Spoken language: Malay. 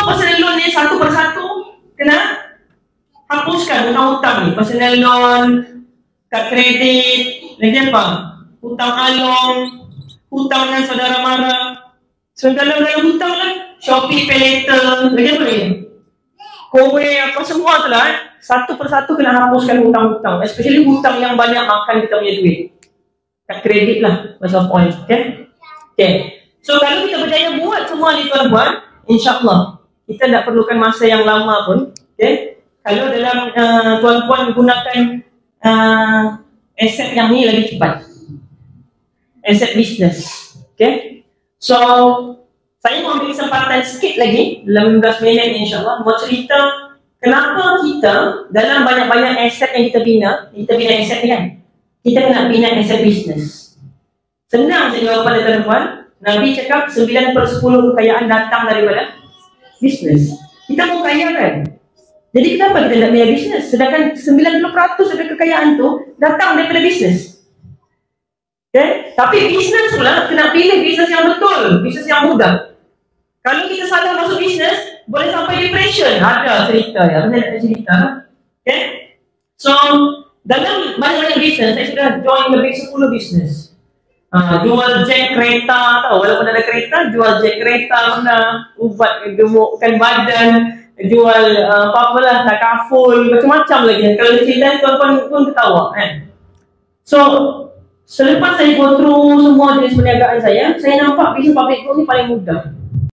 personal loan ni satu persatu kena hapuskan hutang-hutang ni. Personal loan, kad kredit, lagi apa? Hutang along, hutang dengan saudara mara. So dalam hutang lah, Shopee Pay Later, lagi apa ni? Kowe apa semua tu lah, satu persatu kena hapuskan hutang-hutang, especially hutang yang banyak makan kita punya duit. Kad kredit lah, pasal point, okay? Okay. So kalau kita berjaya buat semua ni tuan-tuan, insyaAllah kita tak perlukan masa yang lama pun, okay? Kalau dalam tuan-tuan gunakan aset yang ni lagi cepat, aset business, okay? So saya mau ambil kesempatan sikit lagi dalam 15 minit insyaAllah mau cerita kenapa kita dalam banyak-banyak aset yang kita bina aset ni kan, kita kena bina aset business. Senang saya jawab pada tuan-tuan. Nabi cakap 9/10 kekayaan datang daripada business. Kita mau kaya kan? Jadi kenapa kita nak bina business? Sedangkan 90% dari kekayaan tu datang daripada business. Okay? Tapi business pula kena pilih business yang betul, business yang mudah. Kalau kita salah masuk bisnes, boleh sampai depression. Ada cerita ya, saya nak cerita. Okay? So, dalam banyak-banyak bisnes, saya sudah join lebih 10 bisnes. Jual jet kereta, tahu walaupun ada kereta, jual jet kereta pernah, ubat gemukkan badan, jual apa-apalah, takaful, macam-macam lagi. Kalau cerita tuan-tuan pun ketawa kan. So, selepas saya go through semua jenis perniagaan saya nampak bisnes public group ni paling mudah.